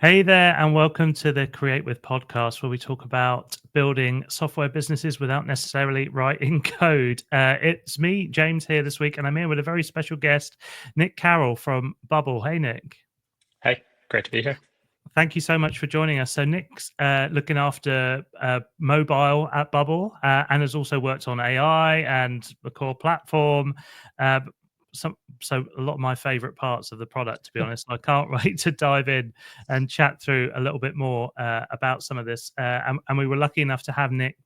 Hey there, and welcome to the Create With podcast, where we talk about building software businesses without necessarily writing code. It's me, James, here this week, and I'm here with a very special guest, Nick Carroll from Bubble. Hey, Nick. Hey, great to be here. Thank you so much for joining us. So Nick's looking after mobile at Bubble and has also worked on AI and the core platform. Uh, so a lot of my favorite parts of the product, to be honest. I can't wait to dive in and chat through a little bit more about some of this. And we were lucky enough to have Nick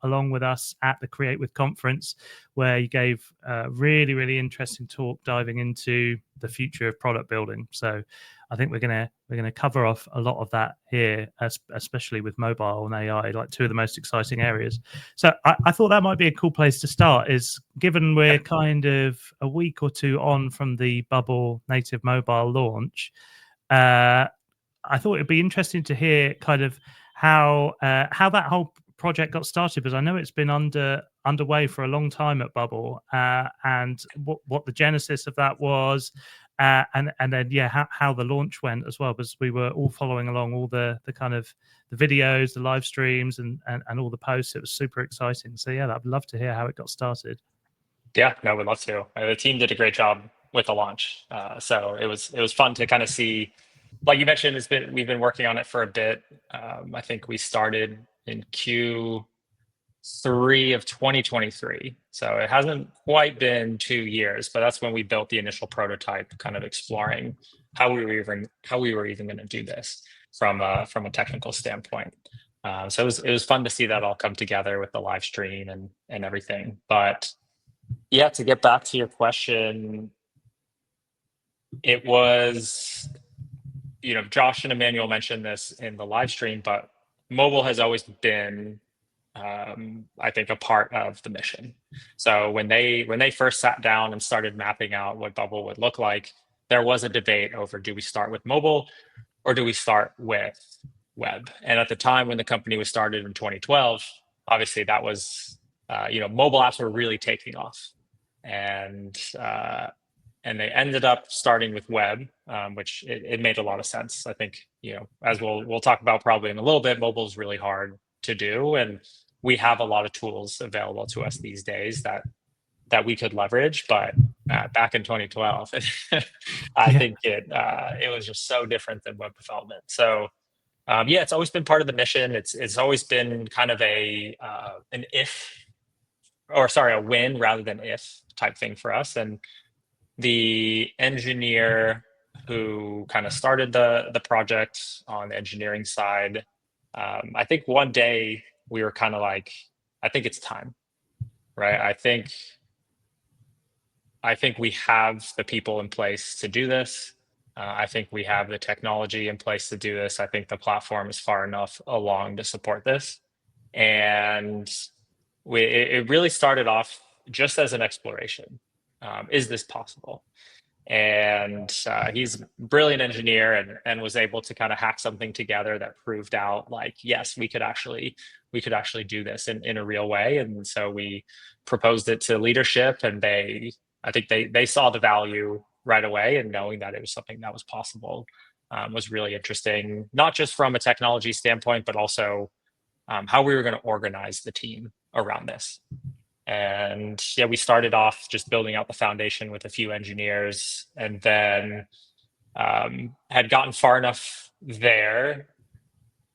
along with us at the Create With conference, where he gave a really, really interesting talk diving into the future of product building. So I think we're gonna cover off a lot of that here, especially with mobile and AI, like two of the most exciting areas. So I thought that might be a cool place to start. Is given we're kind of a week or two on from the Bubble native mobile launch, I thought it'd be interesting to hear kind of how that whole project got started, because I know it's been underway for a long time at Bubble, and what the genesis of that was, and then how the launch went as well, because we were all following along all the kind of the videos, the live streams, and all the posts. It was super exciting. So yeah, I'd love to hear how it got started. Yeah, no, we'd love to. The team did a great job with the launch, so it was fun to kind of see. Like you mentioned, we've been working on it for a bit. I think we started in Q3 of 2023, so it hasn't quite been 2 years, but that's when we built the initial prototype, kind of exploring how we were even going to do this from a technical standpoint. So it was fun to see that all come together with the live stream and everything. But yeah, to get back to your question, it was, Josh and Emmanuel mentioned this in the live stream, but mobile has always been, I think, a part of the mission. So when they first sat down and started mapping out what Bubble would look like, there was a debate over, do we start with mobile or do we start with web? And at the time when the company was started in 2012, obviously that was, mobile apps were really taking off, and they ended up starting with web, which it made a lot of sense. I think, as we'll talk about probably in a little bit, mobile is really hard to do, and we have a lot of tools available to us these days that we could leverage. But back in 2012, I think it was just so different than web development. So it's always been part of the mission. It's always been kind of a win rather than if type thing for us. And the engineer who kind of started the project on the engineering side, I think one day we were kind of like, I think it's time, right? I think we have the people in place to do this. I think we have the technology in place to do this. I think the platform is far enough along to support this. And it really started off just as an exploration. Is this possible? And he's a brilliant engineer and was able to kind of hack something together that proved out, like, yes, we could actually do this in a real way. And so we proposed it to leadership, and I think they saw the value right away, and knowing that it was something that was possible was really interesting, not just from a technology standpoint, but also how we were going to organize the team around this. And yeah, we started off just building out the foundation with a few engineers, and then had gotten far enough there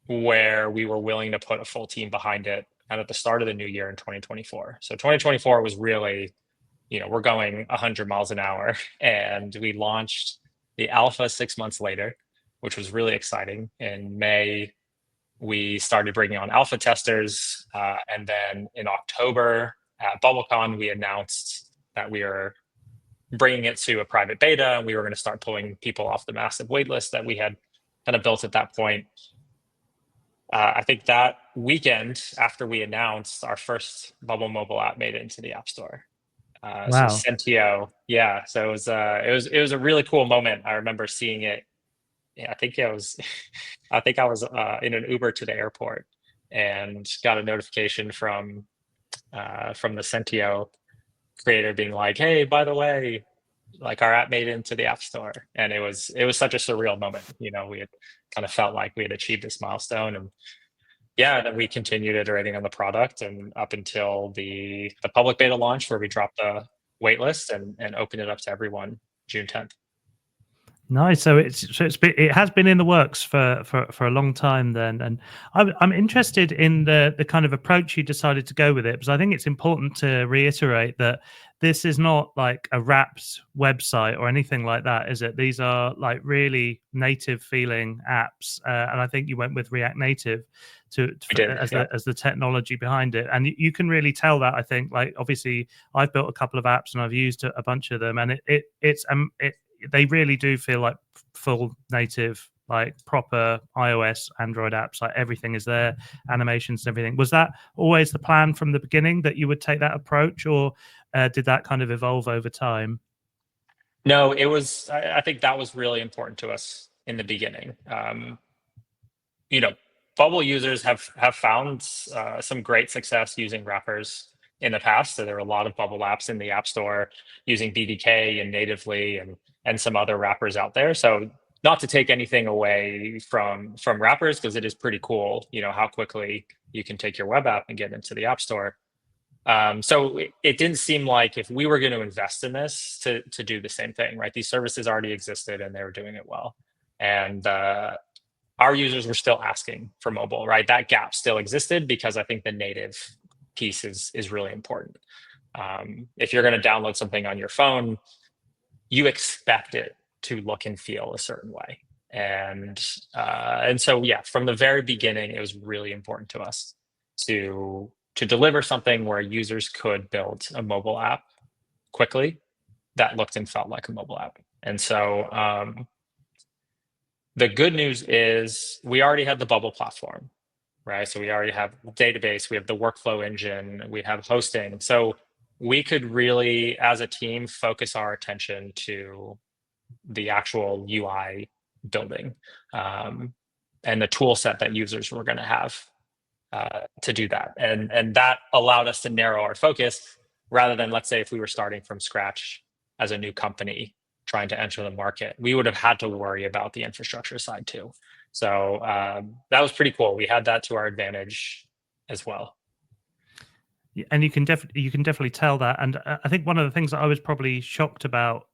where we were willing to put a full team behind it, and at the start of the new year in 2024. So 2024 was really, we're going 100 miles an hour, and we launched the alpha 6 months later, which was really exciting. In May, we started bringing on alpha testers, and then in October at BubbleCon, we announced that we are bringing it to a private beta, and we were going to start pulling people off the massive waitlist that we had kind of built at that point. I think that weekend after we announced, our first Bubble mobile app made it into the App Store. Wow. So Sentio, yeah. So it was a really cool moment. I remember seeing it. Yeah, I think I was in an Uber to the airport and got a notification from the Sentio creator being like, "Hey, by the way, like our app made it into the App Store, and it was such a surreal moment. We had kind of felt like we had achieved this milestone, and yeah, then we continued iterating on the product and up until the public beta launch where we dropped the waitlist and opened it up to everyone June 10th. Nice. It has been in the works for a long time then, and I'm interested in the kind of approach you decided to go with it, because I think it's important to reiterate that this is not like a wrapped website or anything like that, is it? These are like really native feeling apps, and I think you went with React Native We did, as yeah. the technology behind it, and you can really tell that. I think, like, obviously I've built a couple of apps and I've used a bunch of them, and they really do feel like full native, like proper iOS, Android apps. Like everything is there, animations and everything. Was that always the plan from the beginning, that you would take that approach, or did that kind of evolve over time? No, it was. I think that was really important to us in the beginning. You know, Bubble users have found some great success using wrappers in the past. So there are a lot of Bubble apps in the App Store using BDK and natively, and some other wrappers out there. So not to take anything away from wrappers, because it is pretty cool. How quickly you can take your web app and get into the App Store. So it didn't seem like if we were going to invest in this to do the same thing, right? These services already existed and they were doing it well. And our users were still asking for mobile, right? That gap still existed because I think the native piece is really important. If you're going to download something on your phone, you expect it to look and feel a certain way. And so, yeah, from the very beginning, it was really important to us to deliver something where users could build a mobile app quickly that looked and felt like a mobile app. And so the good news is we already had the Bubble platform, right? So we already have database, we have the workflow engine, we have hosting. So we could really, as a team, focus our attention to the actual UI building, and the tool set that users were going to have to do that. And that allowed us to narrow our focus, rather than, let's say, if we were starting from scratch as a new company trying to enter the market, we would have had to worry about the infrastructure side too. So that was pretty cool. We had that to our advantage as well. And you can definitely tell that. And I think one of the things that I was probably shocked about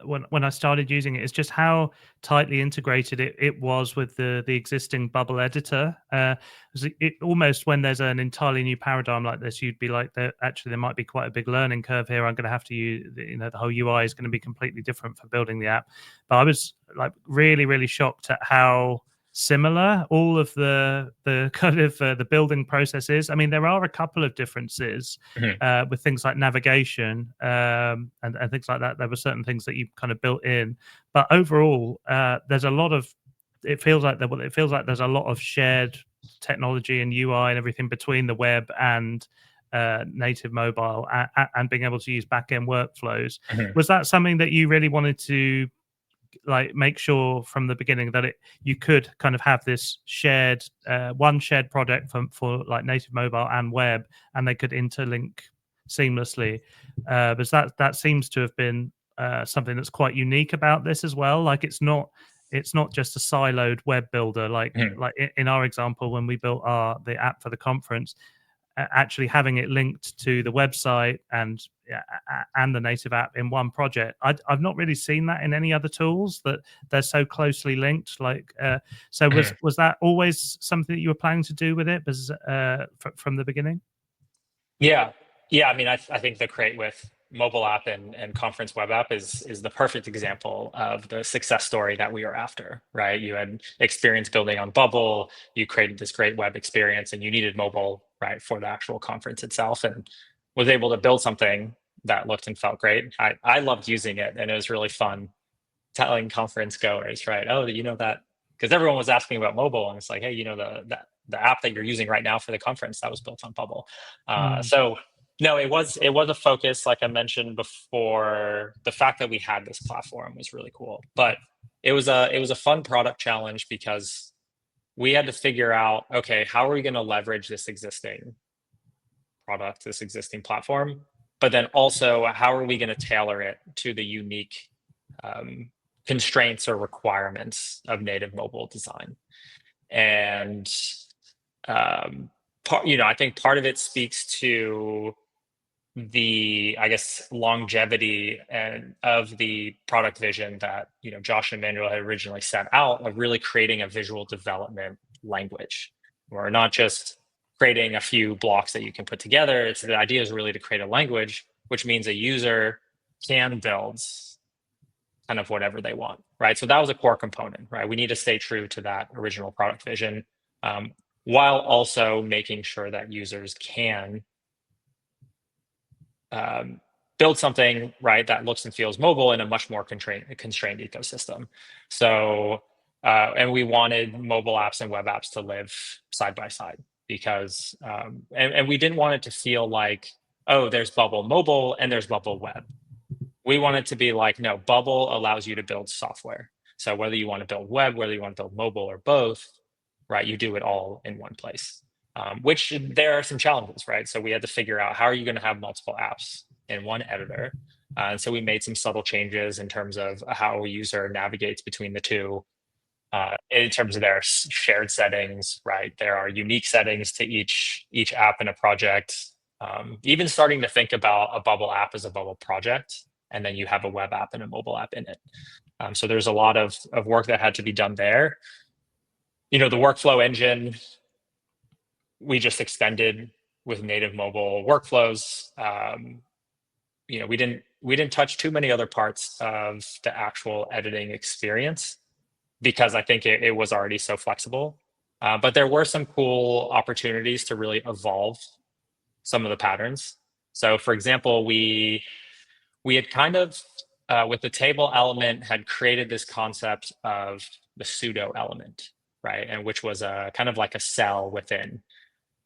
when I started using it is just how tightly integrated it was with the existing Bubble editor. It almost, when there's an entirely new paradigm like this, you'd be like, there might be quite a big learning curve here. I'm going to have to use, the whole UI is going to be completely different for building the app. But I was like really, really shocked at how similar all of the kind of the building processes. I mean, there are a couple of differences with things like navigation and things like that. There were certain things that you kind of built in, but overall there's a lot of, it feels like there's a lot of shared technology and UI and everything between the web and native mobile, and being able to use back-end workflows. Was that something that you really wanted to like make sure from the beginning, that you could kind of have this shared one shared product for like native mobile and web, and they could interlink seamlessly? Because that seems to have been something that's quite unique about this as well. Like it's not just a siloed web builder like in our example when we built the app for the conference. Actually having it linked to the website and the native app in one project. I've not really seen that in any other tools, that they're so closely linked. Like, so was that always something that you were planning to do with it from the beginning? Yeah. I mean, I think the Create with mobile app and conference web app is the perfect example of the success story that we are after, right? You had experience building on Bubble, you created this great web experience, and you needed mobile, right, for the actual conference itself, and was able to build something that looked and felt great. I loved using it, and it was really fun telling conference goers, right? Oh, that, because everyone was asking about mobile, and it's like, hey, the app that you're using right now for the conference, that was built on Bubble. So no, it was a focus. Like I mentioned before, the fact that we had this platform was really cool, but it was a fun product challenge, because we had to figure out, okay, how are we going to leverage this existing product, this existing platform, but then also how are we going to tailor it to the unique constraints or requirements of native mobile design? And I think part of it speaks to the, I guess, longevity and of the product vision that Josh and Manuel had originally set out, of really creating a visual development language. We're not just creating a few blocks that you can put together. It's the idea is really to create a language, which means a user can build kind of whatever they want, right? So that was a core component, right? We need to stay true to that original product vision, while also making sure that users can build something, right, that looks and feels mobile in a much more constrained ecosystem. So, and we wanted mobile apps and web apps to live side by side, because, and we didn't want it to feel like, oh, there's Bubble mobile and there's Bubble web. We want it to be like, no, Bubble allows you to build software. So whether you want to build web, whether you want to build mobile or both, right, you do it all in one place. Which there are some challenges, right? So we had to figure out, how are you going to have multiple apps in one editor? And so we made some subtle changes in terms of how a user navigates between the two, in terms of their shared settings, right? There are unique settings to each app in a project. Even starting to think about a Bubble app as a Bubble project, and then you have a web app and a mobile app in it. So there's a lot of work that had to be done there. The workflow engine, we just extended with native mobile workflows. We didn't touch too many other parts of the actual editing experience, because I think it was already so flexible. But there were some cool opportunities to really evolve some of the patterns. So for example, we had kind of, with the table element, had created this concept of the pseudo element, right? And which was a kind of like a cell within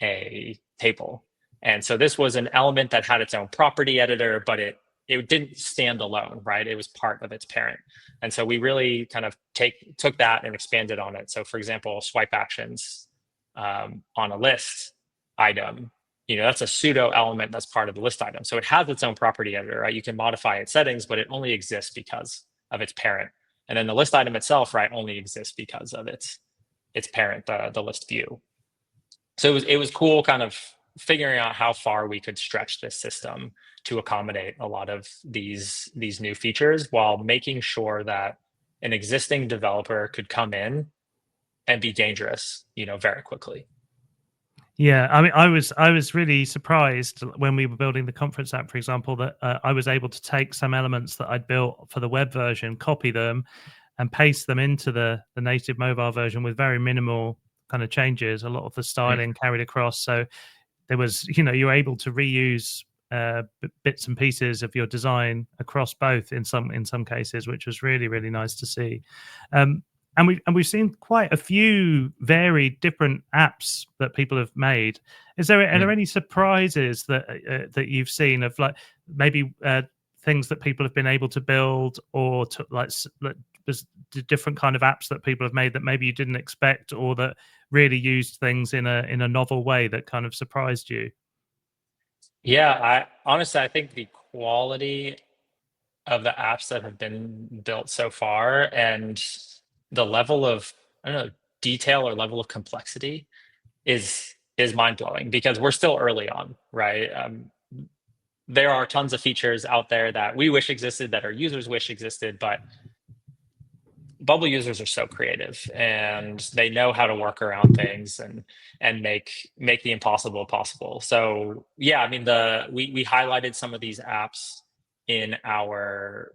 a table. And so this was an element that had its own property editor, but it didn't stand alone, right? It was part of its parent. And so we really kind of took that and expanded on it. So for example, swipe actions on a list item, that's a pseudo element that's part of the list item. So it has its own property editor, right? You can modify its settings, but it only exists because of its parent. And then the list item itself, right, only exists because of its parent, the list view. So it was cool kind of figuring out how far we could stretch this system to accommodate a lot of these new features, while making sure that an existing developer could come in and be dangerous, very quickly. Yeah, I mean, I was really surprised when we were building the conference app, for example, that I was able to take some elements that I'd built for the web version, copy them, and paste them into the native mobile version with very minimal kind of changes. A lot of the styling carried across, so there was, you were able to reuse bits and pieces of your design across both in some cases, which was really, really nice to see. And we've seen quite a few varied different apps that people have made. Are there any surprises that you've seen of, like, maybe things that people have been able to build, or to, like different kind of apps that people have made that maybe you didn't expect, or that really used things in a novel way that kind of surprised you? Yeah, I think the quality of the apps that have been built so far, and the level of, I don't know, detail or level of complexity is mind blowing, because we're still early on, right? There are tons of features out there that we wish existed, that our users wish existed, but Bubble users are so creative, and they know how to work around things and make the impossible possible. So yeah, I mean, we highlighted some of these apps in our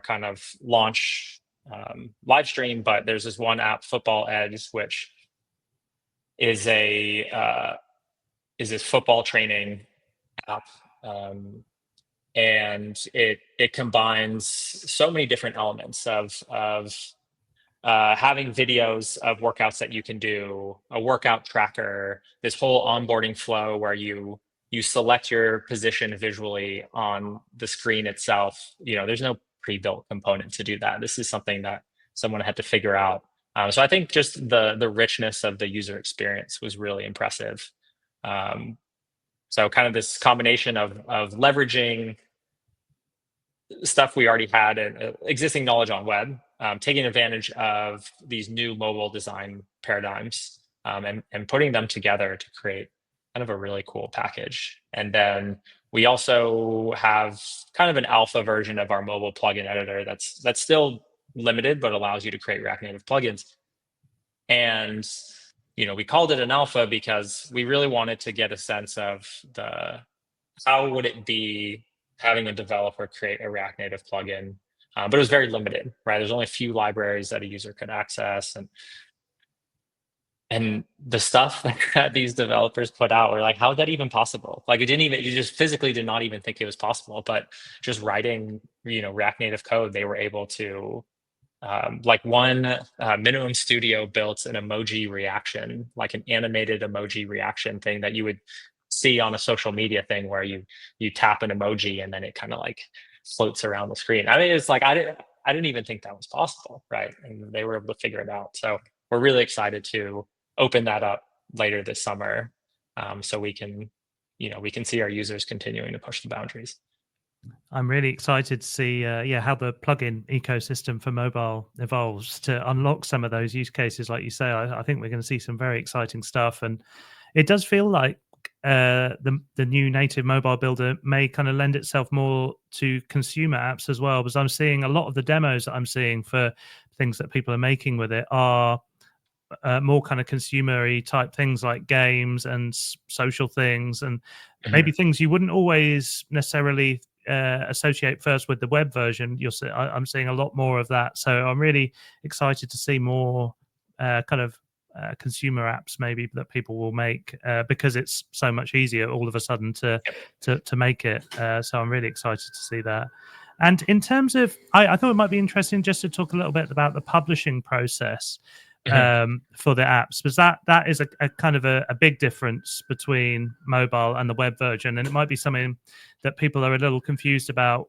kind of launch live stream, but there's this one app, Football Edge, which is this football training app. And it combines so many different elements of having videos of workouts that you can do, a workout tracker, this whole onboarding flow where you select your position visually on the screen itself. There's no pre-built component to do that. This is something that someone had to figure out. So I think just the richness of the user experience was really impressive. So kind of this combination of leveraging stuff we already had and existing knowledge on web, taking advantage of these new mobile design paradigms, and putting them together to create kind of a really cool package. And then we also have kind of an alpha version of our mobile plugin editor that's still limited, but allows you to create React Native plugins. And we called it an alpha because we really wanted to get a sense of how would it be having a developer create a React Native plugin, but it was very limited, right? There's only a few libraries that a user could access, and the stuff that these developers put out were like, how is that even possible? Like, you just physically did not even think it was possible. But just writing, React Native code, they were able to. Like one Minimum Studio built an emoji reaction, like an animated emoji reaction thing that you would see on a social media thing where you tap an emoji and then it kind of like floats around the screen. I mean, it's like I didn't even think that was possible, right? And they were able to figure it out. So we're really excited to open that up later this summer, so we can see our users continuing to push the boundaries. I'm really excited to see, how the plugin ecosystem for mobile evolves to unlock some of those use cases. Like you say, I think we're going to see some very exciting stuff, and it does feel like the new native mobile builder may kind of lend itself more to consumer apps as well, because I'm seeing a lot of the demos that I'm seeing for things that people are making with it are more kind of consumer-y type things like games and social things, and maybe things you wouldn't always necessarily associate first with the web version. I'm seeing a lot more of that, so I'm really excited to see more kind of consumer apps maybe that people will make because it's so much easier all of a sudden to make it. So I'm really excited to see that. And in terms of, I thought it might be interesting just to talk a little bit about the publishing process for the apps, because that is a kind of a big difference between mobile and the web version, and it might be something that people are a little confused about.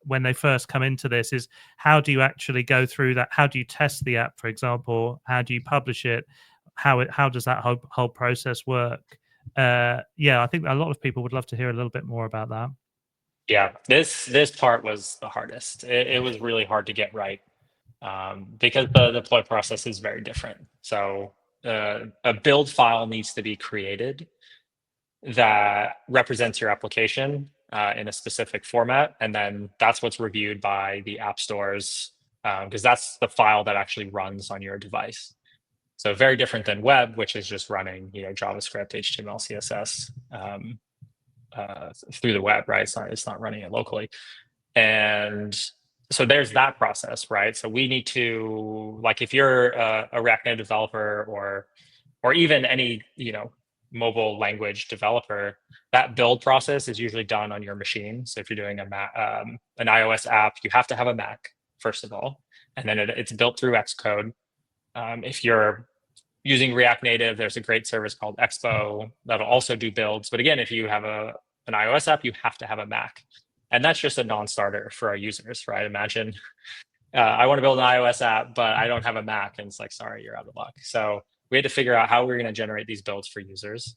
When they first come into this, is how do you actually go through that? How do you test the app, for example? How do you publish it? How does that whole process work? I think a lot of people would love to hear a little bit more about that. Yeah, this part was the hardest. It was really hard to get right, because the deploy process is very different. So a build file needs to be created that represents your application in a specific format, and then that's what's reviewed by the app stores, because that's the file that actually runs on your device. So very different than web, which is just running JavaScript, HTML, CSS through the web, right? It's not running it locally. And so there's that process, right? So we need to, like, if you're a React Native developer or even any mobile language developer, that build process is usually done on your machine. So if you're doing an iOS app, you have to have a Mac first of all, and then it's built through Xcode. If you're using React Native, there's a great service called Expo that'll also do builds. But again, if you have an iOS app, you have to have a Mac. And that's just a non-starter for our users, right? Imagine I want to build an iOS app, but I don't have a Mac. And it's like, sorry, you're out of luck. So we had to figure out how we're going to generate these builds for users,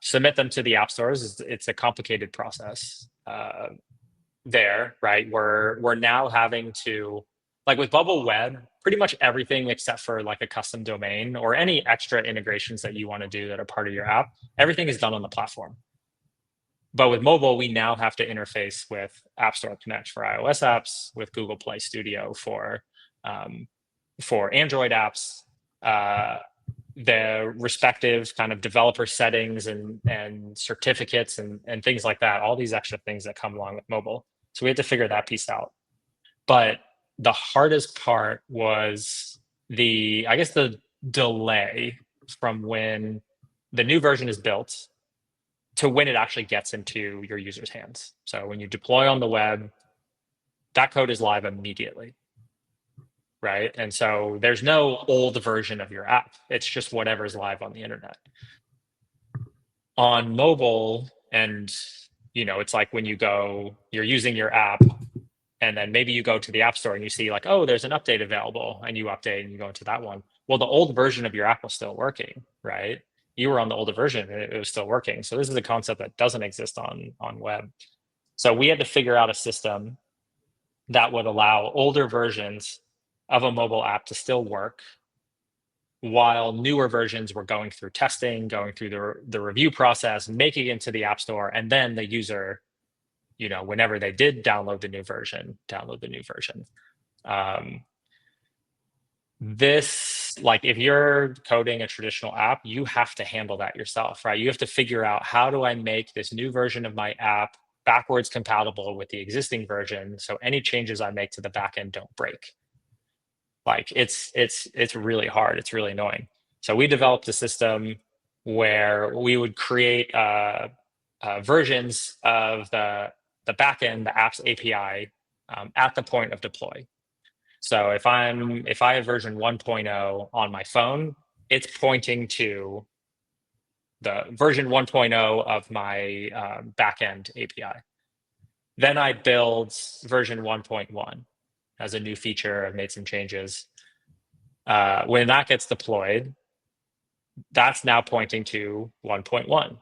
submit them to the app stores. It's a complicated process there, right? We're now having to, like with Bubble Web, pretty much everything except for like a custom domain or any extra integrations that you want to do that are part of your app, everything is done on the platform. But with mobile, we now have to interface with App Store Connect for iOS apps, with Google Play Studio for Android apps, the respective kind of developer settings and certificates and things like that. All these extra things that come along with mobile. So we had to figure that piece out. But the hardest part was the delay from when the new version is built to when it actually gets into your users' hands. So when you deploy on the web, that code is live immediately, right? And so there's no old version of your app. It's just whatever's live on the internet. On mobile, and it's like when you're using your app, and then maybe you go to the app store and you see like, oh, there's an update available, and you update and you go into that one. Well, the old version of your app was still working, right? you were on the older version and it was still working. So this is a concept that doesn't exist on web. So we had to figure out a system that would allow older versions of a mobile app to still work while newer versions were going through testing, going through the review process, making it into the App Store, and then the user, whenever they did download the new version, download the new version. This, like, if you're coding a traditional app, you have to handle that yourself, right? You have to figure out, how do I make this new version of my app backwards compatible with the existing version, so any changes I make to the backend don't break? Like, it's really hard. It's really annoying. So we developed a system where we would create versions of the backend, the app's API, at the point of deploy. So if I have version 1.0 on my phone, it's pointing to the version 1.0 of my backend API. Then I build version 1.1 as a new feature. I've made some changes. When that gets deployed, that's now pointing to 1.1.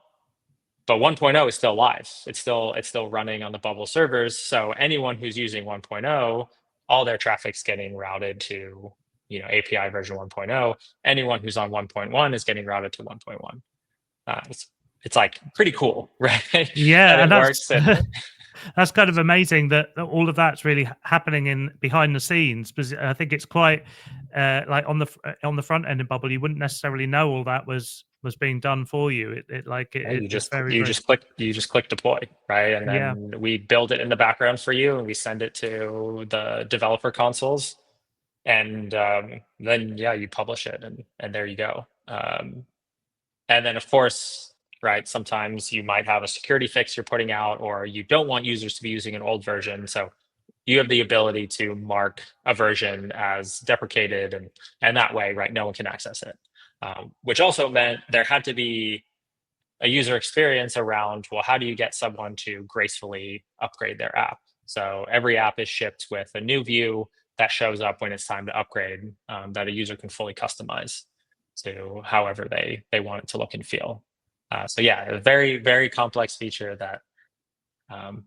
But 1.0 is still live. It's still running on the Bubble servers. So anyone who's using 1.0, all their traffic's getting routed to, API version 1.0. Anyone who's on 1.1 is getting routed to 1.1. It's like pretty cool, right? Yeah, and it works. That's kind of amazing that all of that's really happening in behind the scenes, because I think it's quite like on the front end of Bubble, you wouldn't necessarily know all that was being done for you. You just click deploy, right? And then we build it in the background for you, and we send it to the developer consoles, and then you publish it, and there you go. And then, of course, right, sometimes you might have a security fix you're putting out, or you don't want users to be using an old version, so you have the ability to mark a version as deprecated, and that way, right, no one can access it. Which also meant there had to be a user experience around, well, how do you get someone to gracefully upgrade their app? So every app is shipped with a new view that shows up when it's time to upgrade, that a user can fully customize to however they want it to look and feel. So yeah, a very, very complex feature that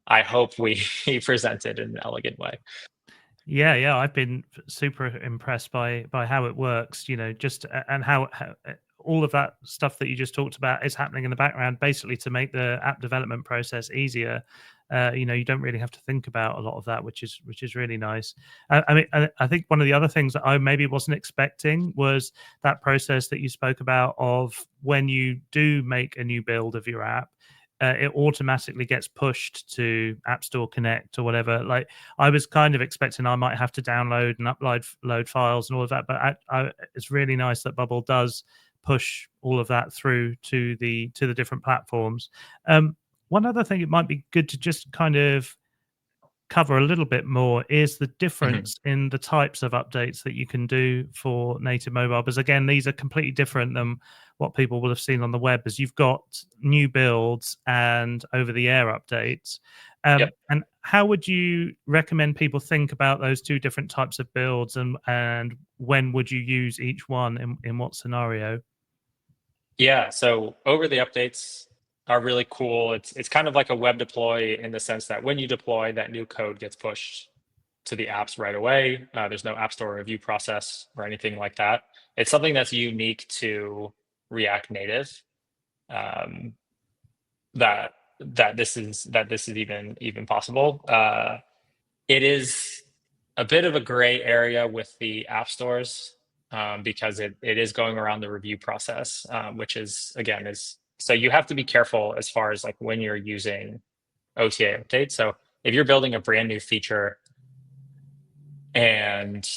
I hope we presented in an elegant way. Yeah, I've been super impressed by how it works, just and how all of that stuff that you just talked about is happening in the background, basically to make the app development process easier. You don't really have to think about a lot of that, which is really nice. I mean, I think one of the other things that I maybe wasn't expecting was that process that you spoke about of when you do make a new build of your app, it automatically gets pushed to App Store Connect or whatever. Like, I was kind of expecting I might have to download and load files and all of that, but it's really nice that Bubble does push all of that through to the different platforms. One other thing it might be good to just kind of cover a little bit more is the difference in the types of updates that you can do for native mobile, because again, these are completely different than what people will have seen on the web, as you've got new builds and over the air updates. And how would you recommend people think about those two different types of builds, and when would you use each one in what scenario? Yeah, so over the updates are really cool. It's kind of like a web deploy in the sense that when you deploy, that new code gets pushed to the apps right away. There's no App Store review process or anything like that. It's something that's unique to React Native. That this is even possible. It is a bit of a gray area with the app stores, because it is going around the review process, which is so you have to be careful as far as like when you're using OTA updates. So if you're building a brand new feature and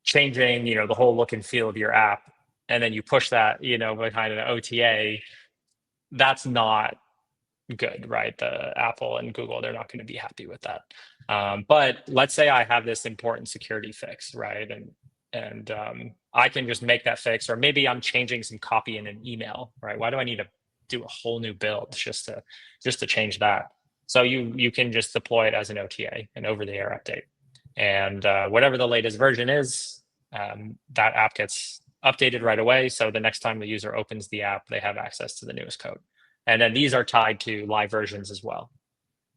changing, the whole look and feel of your app, and then you push that, behind an OTA, that's not good, right? The Apple and Google, they're not going to be happy with that. But let's say I have this important security fix, right? And I can just make that fix, or maybe I'm changing some copy in an email, right? Why do I need to do a whole new build just to change that? So you can just deploy it as an OTA, an over-the-air update, and whatever the latest version is, that app gets updated right away. So the next time the user opens the app, they have access to the newest code. And then these are tied to live versions as well.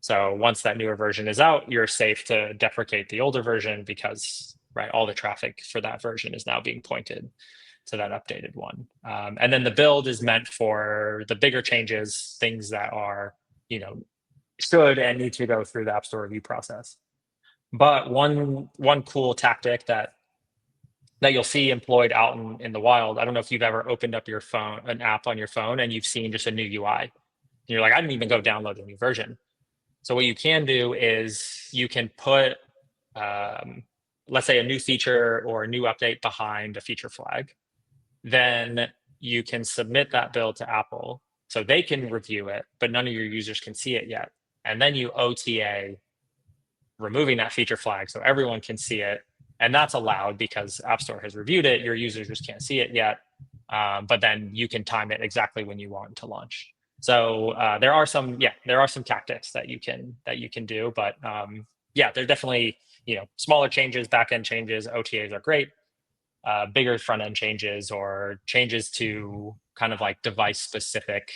So once that newer version is out, you're safe to deprecate the older version because all the traffic for that version is now being pointed to that updated one. And then the build is meant for the bigger changes, things that are, should and need to go through the App Store review process. But one cool tactic that you'll see employed out in the wild. I don't know if you've ever opened up an app on your phone and you've seen just a new UI. And you're like, I didn't even go download a new version. So what you can do is you can put, let's say, a new feature or a new update behind a feature flag. Then you can submit that build to Apple so they can review it, but none of your users can see it yet. And then you OTA removing that feature flag so everyone can see it. And that's allowed because App Store has reviewed it. Your users just can't see it yet. But then you can time it exactly when you want to launch. So there are some tactics that you can do, but they're definitely, smaller changes, backend changes, OTAs are great. Bigger front end changes or changes to kind of like device specific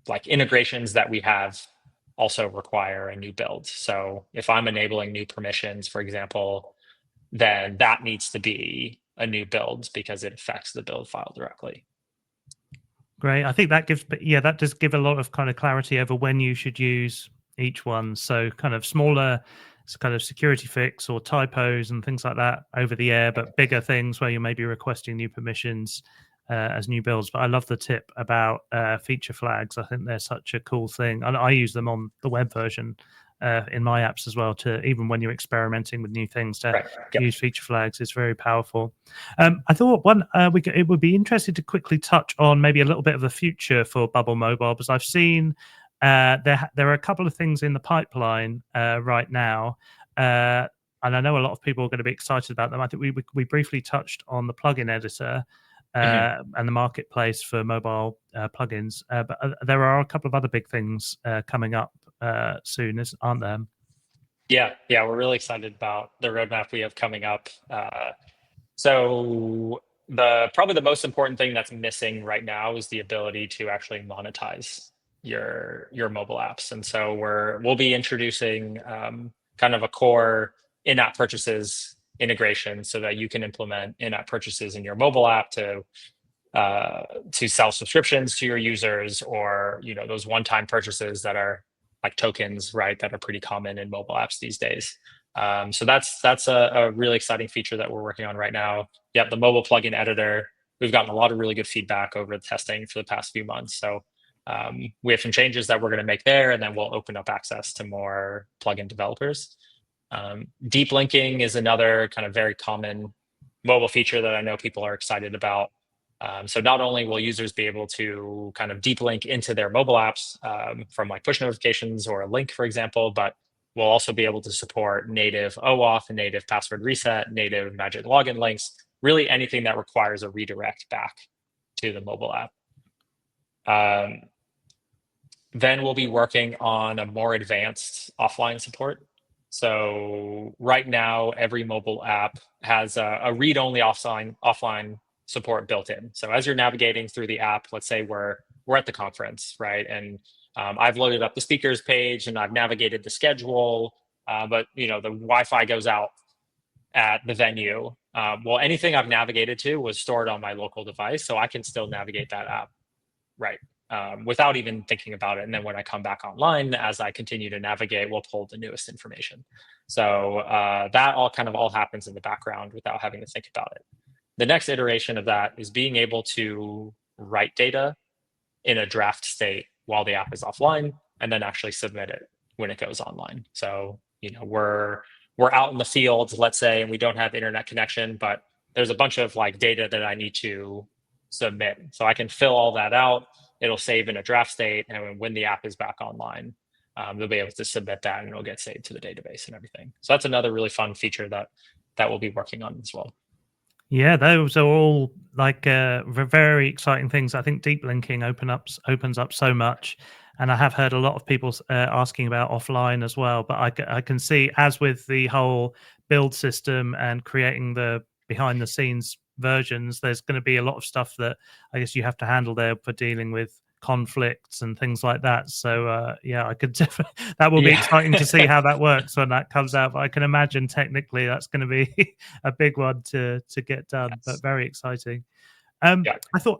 like integrations that we have also require a new build. So if I'm enabling new permissions, for example, then that needs to be a new build because it affects the build file directly. Great. I think that does give a lot of kind of clarity over when you should use each one. So kind of smaller kind of security fix or typos and things like that over the air, but bigger things where you may be requesting new permissions as new builds. But I love the tip about feature flags. I think they're such a cool thing. And I use them on the web version in my apps as well, to even when you're experimenting with new things, to use feature flags is very powerful. I thought it would be interesting to quickly touch on maybe a little bit of the future for Bubble Mobile, because I've seen there are a couple of things in the pipeline right now. And I know a lot of people are going to be excited about them. I think we briefly touched on the plugin editor and the marketplace for mobile plugins. But there are a couple of other big things coming up soon, aren't there? Yeah, we're really excited about the roadmap we have coming up. So probably the most important thing that's missing right now is the ability to actually monetize your mobile apps. And so we'll be introducing kind of a core in-app purchases integration so that you can implement in-app purchases in your mobile app to sell subscriptions to your users, or those one-time purchases that are like tokens, that are pretty common in mobile apps these days. So that's a really exciting feature that we're working on right now. The mobile plugin editor, we've gotten a lot of really good feedback over the testing for the past few months. So we have some changes that we're going to make there, and then we'll open up access to more plugin developers. Deep linking is another kind of very common mobile feature that I know people are excited about. So not only will users be able to kind of deep link into their mobile apps from like push notifications or a link, for example, but we'll also be able to support native OAuth, native password reset, native magic login links, really anything that requires a redirect back to the mobile app. Then we'll be working on a more advanced offline support. So right now, every mobile app has a read-only offline support built in. So as you're navigating through the app, let's say we're at the conference, and I've loaded up the speakers page and I've navigated the schedule, but the Wi-Fi goes out at the venue. Well, anything I've navigated to was stored on my local device, so I can still navigate that app, without even thinking about it. And then when I come back online, as I continue to navigate, we'll pull the newest information. So that all happens in the background without having to think about it. The next iteration of that is being able to write data in a draft state while the app is offline, and then actually submit it when it goes online. So we're out in the field, let's say, and we don't have internet connection, but there's a bunch of data that I need to submit. So I can fill all that out. It'll save in a draft state, and when the app is back online, they'll be able to submit that, and it'll get saved to the database and everything. So that's another really fun feature that we'll be working on as well. Yeah, those are all very exciting things. I think deep linking opens up so much, and I have heard a lot of people asking about offline as well. But I can see, as with the whole build system and creating the behind the scenes versions, there's going to be a lot of stuff that I guess you have to handle there for dealing with conflicts and things like that. So yeah, I could definitely, that will be exciting to see how that works when that comes out. But I can imagine technically that's going to be a big one to get done, but very exciting. I thought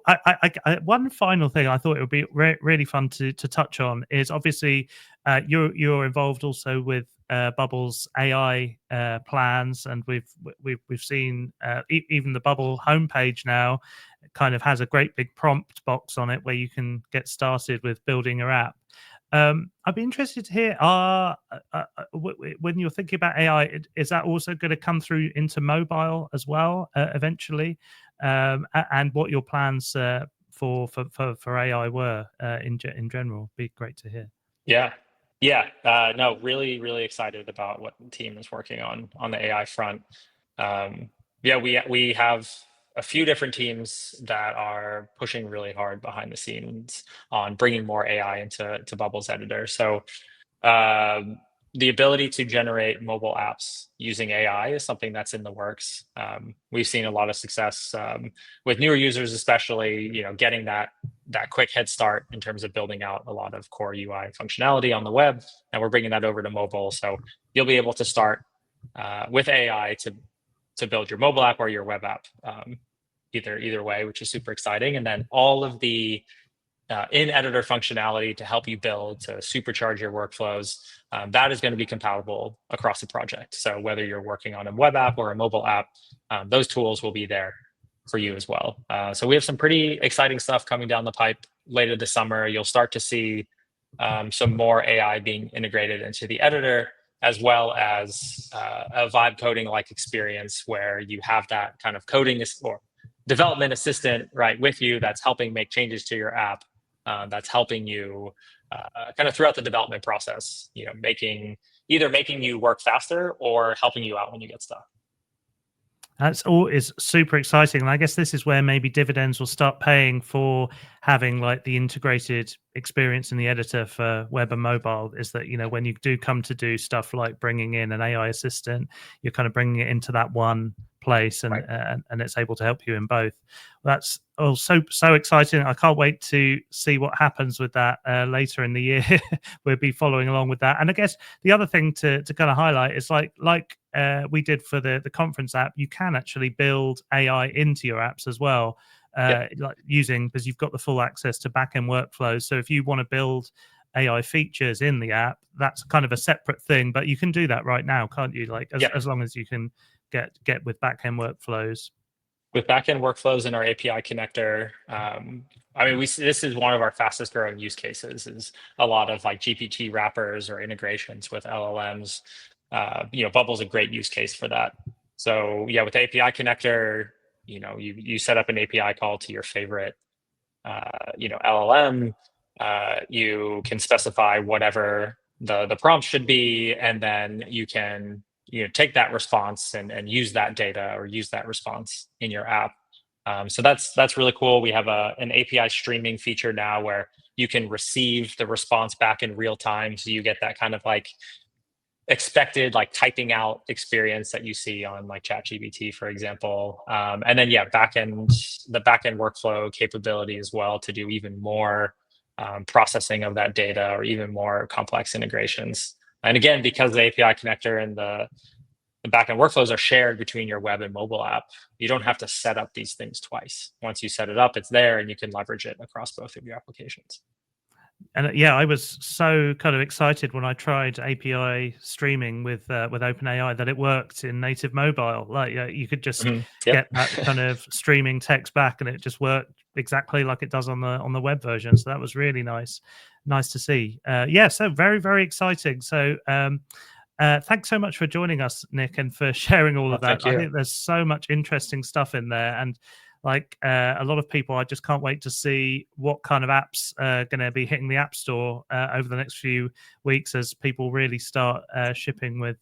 one final thing I thought it would be really fun to touch on is obviously you're involved also with Bubble's AI plans, and we've seen even the Bubble homepage now kind of has a great big prompt box on it where you can get started with building your app. I'd be interested to hear, when you're thinking about AI, is that also going to come through into mobile as well eventually? And what your plans for AI were in general? Be great to hear. No, really excited about what the team is working on the AI front. We have a few different teams that are pushing really hard behind the scenes on bringing more AI into Bubble's editor. So the ability to generate mobile apps using AI is something that's in the works. We've seen a lot of success with newer users, especially, getting that quick head start in terms of building out a lot of core UI functionality on the web, and we're bringing that over to mobile. So you'll be able to start with AI to build your mobile app or your web app, either way, which is super exciting. And then all of the in-editor functionality to help you build, to supercharge your workflows, that is going to be compatible across the project. So whether you're working on a web app or a mobile app, those tools will be there for you as well. So we have some pretty exciting stuff coming down the pipe later this summer. You'll start to see some more AI being integrated into the editor, as well as a vibe coding-like experience where you have that kind of coding or development assistant right with you that's helping make changes to your app, that's helping you kind of throughout the development process, either making you work faster or helping you out when you get stuck. That's all is super exciting. And I guess this is where maybe dividends will start paying for having like the integrated experience in the editor for web and mobile, is that, when you do come to do stuff like bringing in an AI assistant, you're kind of bringing it into that one place, and right. And it's able to help you in both. That's all so exciting. I can't wait to see what happens with that later in the year. We'll be following along with that. And I guess the other thing to kind of highlight is like we did for the conference app, you can actually build AI into your apps as well, like because you've got the full access to backend workflows. So if you want to build AI features in the app, that's kind of a separate thing, but you can do that right now, can't you? Like as long as you can get with backend workflows. With backend workflows in our API connector, this is one of our fastest growing use cases, is a lot of like GPT wrappers or integrations with LLMs. Bubble's a great use case for that. So with the API connector, you set up an API call to your favorite, LLM. You can specify whatever the prompt should be, and then you can take that response and use that data or use that response in your app. So that's really cool. We have an API streaming feature now where you can receive the response back in real time. So you get that kind of like expected like typing out experience that you see on like ChatGPT, for example. And then the backend workflow capability as well to do even more processing of that data or even more complex integrations. And again, because the API connector and the backend workflows are shared between your web and mobile app, you don't have to set up these things twice. Once you set it up, it's there and you can leverage it across both of your applications. And I was so kind of excited when I tried API streaming with OpenAI that it worked in native mobile. Like you could just get that kind of streaming text back, and it just worked exactly like it does on the web version. So that was really nice to see. So very exciting. So thanks so much for joining us, Nick, and for sharing all of that. I think there's so much interesting stuff in there, and like a lot of people, I just can't wait to see what kind of apps are going to be hitting the App Store over the next few weeks as people really start shipping with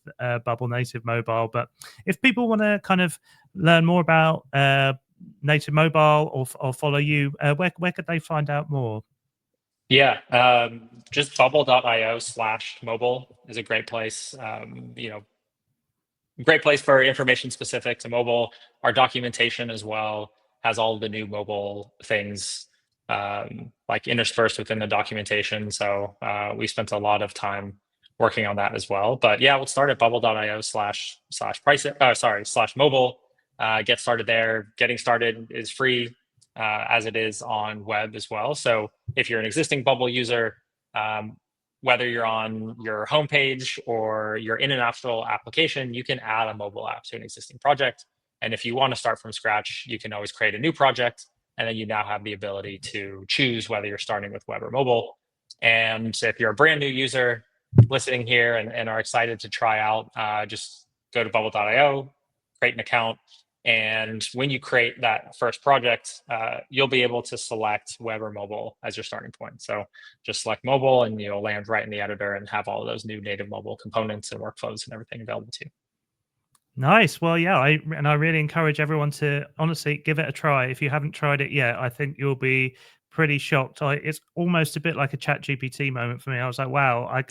Bubble Native Mobile. But if people want to kind of learn more about Native Mobile or follow you, where could they find out more? Just bubble.io/mobile is a great place. great place for information specific to mobile. Our documentation as well has all the new mobile things like interspersed within the documentation. So we spent a lot of time working on that as well. But yeah, we'll start at bubble.io/price, slash mobile. Get started there. Getting started is free, as it is on web as well. So if you're an existing Bubble user, whether you're on your homepage or you're in an actual application, you can add a mobile app to an existing project. And if you want to start from scratch, you can always create a new project. And then you now have the ability to choose whether you're starting with web or mobile. And if you're a brand new user listening here and are excited to try out, just go to bubble.io, create an account. And when you create that first project, you'll be able to select web or mobile as your starting point. So just select mobile and you'll land right in the editor and have all of those new native mobile components and workflows and everything available to you. Nice. Well, yeah, I really encourage everyone to honestly give it a try. If you haven't tried it yet, I think you'll be pretty shocked. It's almost a bit like a Chat GPT moment for me. I was like, wow,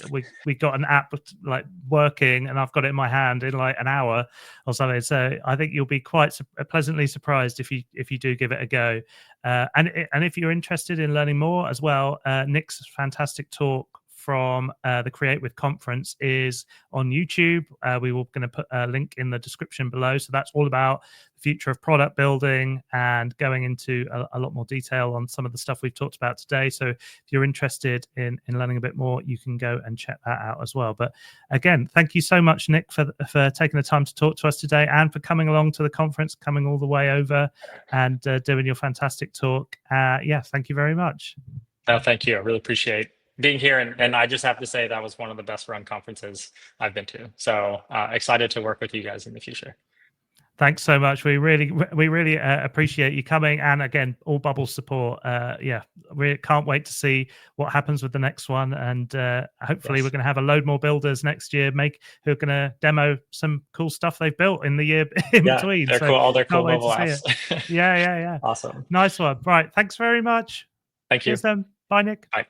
we got an app like working, and I've got it in my hand in like an hour or something. So I think you'll be quite pleasantly surprised if you do give it a go. And if you're interested in learning more as well, Nick's fantastic talk from the Create With conference is on YouTube. We were going to put a link in the description below. So that's all about the future of product building and going into a lot more detail on some of the stuff we've talked about today. So if you're interested in learning a bit more, you can go and check that out as well. But again, thank you so much, Nick, for taking the time to talk to us today and for coming along to the conference, coming all the way over and doing your fantastic talk. Yeah, thank you very much. No, thank you. I really appreciate being here. And I just have to say that was one of the best run conferences I've been to. So excited to work with you guys in the future. Thanks so much. We really appreciate you coming. And again, all Bubble support. Yeah, we can't wait to see what happens with the next one. And hopefully we're going to have a load more builders next year who are going to demo some cool stuff they've built in the year in between. They're cool. All their cool mobile apps. Yeah. Awesome. Nice one. Right. Thanks very much. Thank you. Cheers then. Bye, Nick. Bye.